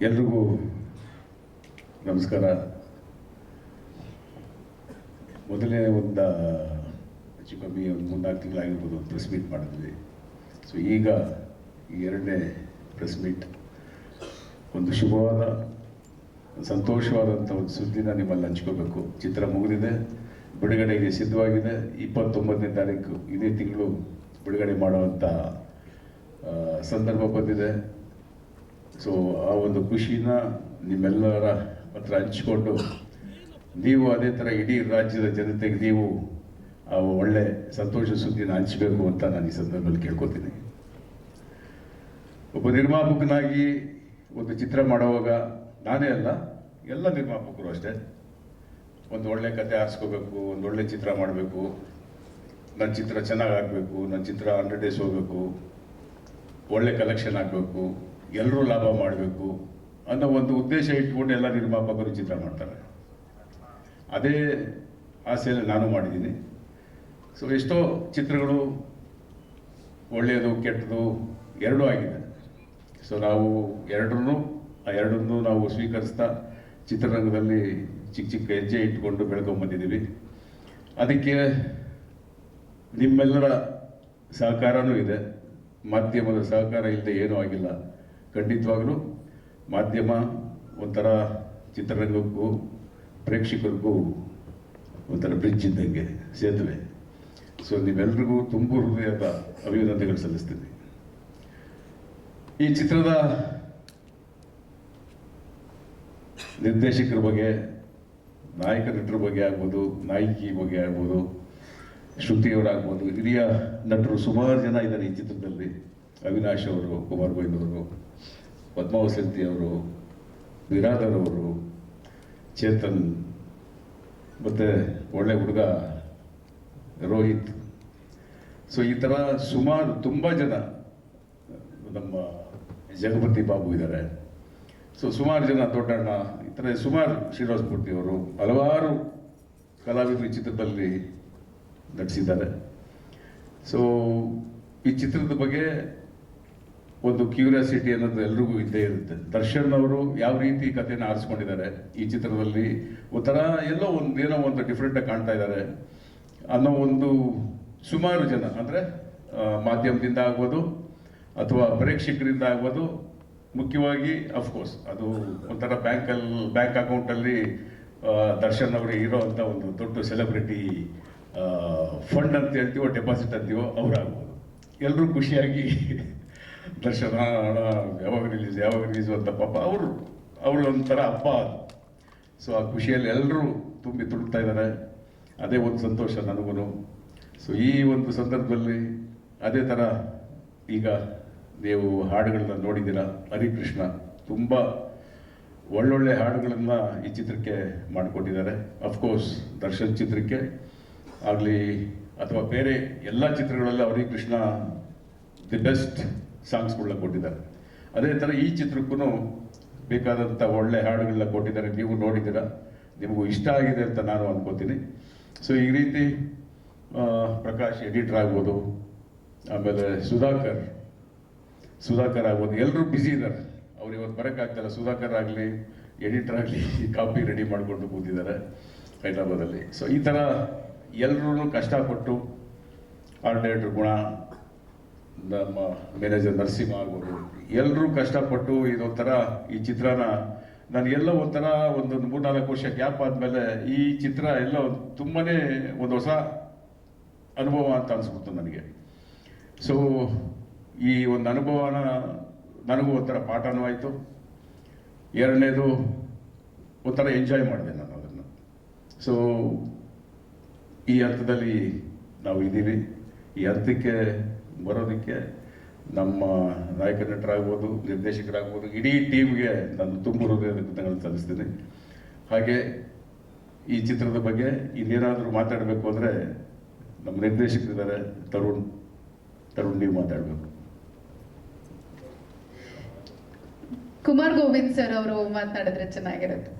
ಎಲ್ರಿಗೂ ನಮಸ್ಕಾರ. ಮೊದಲನೇ ಹೆಚ್ಚು ಕಮ್ಮಿ ಒಂದು 3-4 ತಿಂಗಳಾಗಿರ್ಬೋದು ಪ್ರೆಸ್ ಮೀಟ್ ಮಾಡಿದ್ವಿ. ಸೊ ಈಗ ಈ ಎರಡನೇ ಪ್ರೆಸ್ ಮೀಟ್ ಒಂದು ಶುಭವಾದ ಸಂತೋಷವಾದಂಥ ಒಂದು ಸುದ್ದಿನ ನಿಮ್ಮಲ್ಲಿ ಹಂಚ್ಕೋಬೇಕು. ಚಿತ್ರ ಮುಗಿದಿದೆ, ಬಿಡುಗಡೆಗೆ ಸಿದ್ಧವಾಗಿದೆ. 29ನೇ ತಾರೀಕು ಇದೇ ತಿಂಗಳು ಬಿಡುಗಡೆ ಮಾಡುವಂಥ ಸಂದರ್ಭ ಬಂದಿದೆ. ಸೊ ಆ ಒಂದು ಖುಷಿನ ನಿಮ್ಮೆಲ್ಲರ ಹತ್ರ ಹಂಚಿಕೊಂಡು ನೀವು ಅದೇ ಥರ ಇಡೀ ರಾಜ್ಯದ ಜನತೆಗೆ ನೀವು ಆ ಒಳ್ಳೆ ಸಂತೋಷ ಸುದ್ದಿನ ಹಂಚಬೇಕು ಅಂತ ನಾನು ಈ ಸಂದರ್ಭದಲ್ಲಿ ಕೇಳ್ಕೊತೀನಿ. ಒಬ್ಬ ನಿರ್ಮಾಪಕನಾಗಿ ಒಂದು ಚಿತ್ರ ಮಾಡುವಾಗ ನಾನೇ ಅಲ್ಲ, ಎಲ್ಲ ನಿರ್ಮಾಪಕರು ಅಷ್ಟೇ, ಒಂದು ಒಳ್ಳೆ ಕತೆ ಆರಿಸ್ಕೋಬೇಕು, ಒಂದು ಒಳ್ಳೆ ಚಿತ್ರ ಮಾಡಬೇಕು, ನನ್ನ ಚಿತ್ರ ಚೆನ್ನಾಗಿ ಆಗಬೇಕು, ನನ್ನ ಚಿತ್ರ 100 days ಹೋಗಬೇಕು, ಒಳ್ಳೆ ಕಲೆಕ್ಷನ್ ಆಗಬೇಕು, ಎಲ್ಲರೂ ಲಾಭ ಮಾಡಬೇಕು ಅನ್ನೋ ಒಂದು ಉದ್ದೇಶ ಇಟ್ಕೊಂಡು ಎಲ್ಲ ನಿರ್ಮಾಪಕರು ಚಿತ್ರ ಮಾಡ್ತಾರೆ. ಅದೇ ಆಸೆಯಲ್ಲಿ ನಾನು ಮಾಡಿದ್ದೀನಿ. ಸೊ ಎಷ್ಟೋ ಚಿತ್ರಗಳು ಒಳ್ಳೆಯದು ಕೆಟ್ಟದು ಎರಡೂ ಆಗಿದೆ. ಸೊ ನಾವು ಎರಡನ್ನೂ ನಾವು ಸ್ವೀಕರಿಸ್ತಾ ಚಿತ್ರರಂಗದಲ್ಲಿ ಚಿಕ್ಕ ಚಿಕ್ಕ ಹೆಜ್ಜೆ ಇಟ್ಕೊಂಡು ಬೆಳ್ಕೊಂಡ್ಬಂದಿದ್ದೀವಿ. ಅದಕ್ಕೆ ನಿಮ್ಮೆಲ್ಲರ ಸಹಕಾರನೂ ಇದೆ. ಮಾಧ್ಯಮದ ಸಹಕಾರ ಇಲ್ಲದೆ ಏನೂ ಆಗಿಲ್ಲ. ಖಂಡಿತವಾಗಲೂ ಮಾಧ್ಯಮ ಒಂಥರ ಚಿತ್ರರಂಗಕ್ಕೂ ಪ್ರೇಕ್ಷಕರಿಗೂ ಒಂಥರ ಬ್ರಿಡ್ಜ್ ಇದ್ದಂಗೆ, ಸೇತುವೆ. ಸೊ ನೀವೆಲ್ರಿಗೂ ತುಂಬು ಹೃದಯದ ಅಭಿನಂದನೆಗಳು ಸಲ್ಲಿಸ್ತೀನಿ. ಈ ಚಿತ್ರದ ನಿರ್ದೇಶಕರ ಬಗ್ಗೆ, ನಾಯಕ ನಟರ ಬಗ್ಗೆ ಆಗ್ಬೋದು, ನಾಯಕಿ ಬಗ್ಗೆ ಆಗ್ಬೋದು, ಶ್ರುತಿಯವರಾಗ್ಬೋದು, ಹಿರಿಯ ನಟರು ಸುಮಾರು ಜನ ಇದ್ದಾರೆ ಈ ಚಿತ್ರದಲ್ಲಿ. ಅವಿನಾಶ್ ಅವರು, ಕುಮಾರ್ ಗೋವಿಂದವರು, ಪದ್ಮಾವಸಂತಿ ಅವರು, ಬಿರಾದರ್ ಅವರು, ಚೇತನ್, ಮತ್ತು ಒಳ್ಳೆ ಹುಡುಗ ರೋಹಿತ್. ಸೊ ಈ ಥರ ಸುಮಾರು ತುಂಬ ಜನ, ನಮ್ಮ ಜಗಪತಿ ಬಾಬು ಇದ್ದಾರೆ. ಸೊ ಸುಮಾರು ಜನ, ದೊಡ್ಡಣ್ಣ, ಈ ಥರ ಸುಮಾರು, ಶ್ರೀನಿವಾಸ ಮೂರ್ತಿಯವರು, ಹಲವಾರು ಕಲಾವಿದರು ಈ ಚಿತ್ರದಲ್ಲಿ ನಟಿಸಿದ್ದಾರೆ. ಸೊ ಈ ಚಿತ್ರದ ಬಗ್ಗೆ ಒಂದು ಕ್ಯೂರಿಯಾಸಿಟಿ ಅನ್ನೋದು ಎಲ್ರಿಗೂ ಇದ್ದೇ ಇರುತ್ತೆ. ದರ್ಶನ್ ಅವರು ಯಾವ ರೀತಿ ಕಥೆನ ಆರಿಸ್ಕೊಂಡಿದ್ದಾರೆ ಈ ಚಿತ್ರದಲ್ಲಿ, ಒಂಥರ ಏನೋ ಒಂದು ಡಿಫ್ರೆಂಟಾಗಿ ಕಾಣ್ತಾ ಇದ್ದಾರೆ ಅನ್ನೋ ಒಂದು ಸುಮಾರು ಜನ, ಅಂದರೆ ಮಾಧ್ಯಮದಿಂದ ಆಗ್ಬೋದು ಅಥವಾ ಪ್ರೇಕ್ಷಕರಿಂದ ಆಗ್ಬೋದು, ಮುಖ್ಯವಾಗಿ ಅಫ್ಕೋರ್ಸ್ ಅದು ಒಂಥರ ಬ್ಯಾಂಕ್ ಅಕೌಂಟಲ್ಲಿ ದರ್ಶನ್ ಅವರಿಗೆ ಇರೋ ಅಂಥ ಒಂದು ದೊಡ್ಡ ಸೆಲೆಬ್ರಿಟಿ ಫಂಡ್ ಅಂತ ಹೇಳ್ತೀವೋ, ಡೆಪಾಸಿಟ್ ಅಂತೀವೋ, ಅವರಾಗ್ಬೋದು. ಎಲ್ಲರೂ ಖುಷಿಯಾಗಿ ದರ್ಶನ ಹಣ ಯಾವಾಗ ರಿಲೀಸ್ ಅಂತ ಪಾಪ ಅವರು ಒಂಥರ ಹಬ್ಬ ಅದು. ಸೊ ಆ ಖುಷಿಯಲ್ಲಿ ಎಲ್ಲರೂ ತುಂಬಿ ತುಳುಕ್ತಾ ಇದ್ದಾರೆ. ಅದೇ ಒಂದು ಸಂತೋಷ ನನಗೂ. ಸೊ ಈ ಒಂದು ಸಂದರ್ಭದಲ್ಲಿ ಅದೇ ಥರ ಈಗ ನೀವು ಹಾಡುಗಳನ್ನ ನೋಡಿದ್ದೀರಾ. ಹರಿಕೃಷ್ಣ ತುಂಬ ಒಳ್ಳೊಳ್ಳೆ ಹಾಡುಗಳನ್ನು ಈ ಚಿತ್ರಕ್ಕೆ ಮಾಡಿಕೊಟ್ಟಿದ್ದಾರೆ. ಅಫ್ಕೋರ್ಸ್ ದರ್ಶನ್ ಚಿತ್ರಕ್ಕೆ ಆಗಲಿ ಅಥವಾ ಬೇರೆ ಎಲ್ಲ ಚಿತ್ರಗಳೆಲ್ಲ ಹರಿಕೃಷ್ಣ ದಿ ಬೆಸ್ಟ್ ಸಾಂಗ್ಸ್ಗಳನ್ನ ಕೊಟ್ಟಿದ್ದಾರೆ. ಅದೇ ಥರ ಈ ಚಿತ್ರಕ್ಕೂ ಬೇಕಾದಂಥ ಒಳ್ಳೆ ಹಾಡುಗಳನ್ನ ಕೊಟ್ಟಿದ್ದಾರೆ. ನೀವು ನೋಡಿದ್ದೀರಾ, ನಿಮಗೂ ಇಷ್ಟ ಆಗಿದೆ ಅಂತ ನಾನು ಅನ್ಕೋತೀನಿ. ಸೊ ಈ ರೀತಿ ಪ್ರಕಾಶ್ ಎಡಿಟರ್ ಆಗ್ಬೋದು, ಆಮೇಲೆ ಸುಧಾಕರ್ ಆಗ್ಬೋದು, ಎಲ್ಲರೂ ಬ್ಯುಸಿ ಇದ್ದಾರೆ. ಅವ್ರು ಇವತ್ತು ಬರೋಕ್ಕಾಗ್ತಾಯಿಲ್ಲ. ಸುಧಾಕರ್ ಆಗಲಿ, ಎಡಿಟರ್ ಆಗಲಿ ಕಾಪಿ ರೆಡಿ ಮಾಡಿಕೊಂಡು ಕೂತಿದ್ದಾರೆ ಹೈದ್ರಾಬಾದಲ್ಲಿ. ಸೊ ಈ ಥರ ಎಲ್ಲರೂ ಕಷ್ಟಪಟ್ಟು, ಆರ್ಟ್ ಡೈರೆಕ್ಟರ್ ಗುಣ, ನಮ್ಮ ಮ್ಯಾನೇಜರ್ ನರಸಿಂಹ ಆಗ್ಬೋದು, ಎಲ್ಲರೂ ಕಷ್ಟಪಟ್ಟು ಇದೊಂಥರ ಈ ಚಿತ್ರನ ನಾನು ಎಲ್ಲೋ ಒಂಥರ ಒಂದು 3-4 ವರ್ಷ ಗ್ಯಾಪ್ ಆದಮೇಲೆ ಈ ಚಿತ್ರ ಎಲ್ಲ ತುಂಬಾ ಒಂದು ಹೊಸ ಅನುಭವ ಅಂತ ಅನಿಸ್ಬಿಡ್ತು ನನಗೆ. ಸೊ ಈ ಒಂದು ಅನುಭವನ ನನಗೂ ಒಂಥರ ಪಾಠನೂ ಆಯಿತು. ಎರಡನೇದು ಒಂಥರ ಎಂಜಾಯ್ ಮಾಡಿದೆ ನಾನು ಅದನ್ನು. ಸೊ ಈ ಹಂತದಲ್ಲಿ ನಾವು ಇದ್ದೀವಿ. ಈ ಹಂತಕ್ಕೆ ಬರೋದಕ್ಕೆ ನಮ್ಮ ನಾಯಕ ನಟರಾಗ್ಬೋದು, ನಿರ್ದೇಶಕರಾಗ್ಬೋದು, ಇಡೀ ಟೀಮ್ಗೆ ನಾನು ತುಂಬ ಹೃದಯದ ಕೃತಜ್ಞತೆಗಳನ್ನು ಸಲ್ಲಿಸ್ತೀನಿ. ಹಾಗೆ ಈ ಚಿತ್ರದ ಬಗ್ಗೆ ಇನ್ನೇನಾದರೂ ಮಾತಾಡಬೇಕು ಅಂದರೆ ನಮ್ಮ ನಿರ್ದೇಶಕರಿದ್ದಾರೆ, ತರುಣ್ ನೀವು ಮಾತಾಡಬೇಕು. ಕುಮಾರ್ ಗೋವಿಂದ್ ಸರ್ ಅವರು ಮಾತನಾಡಿದ್ರೆ ಚೆನ್ನಾಗಿರುತ್ತೆ.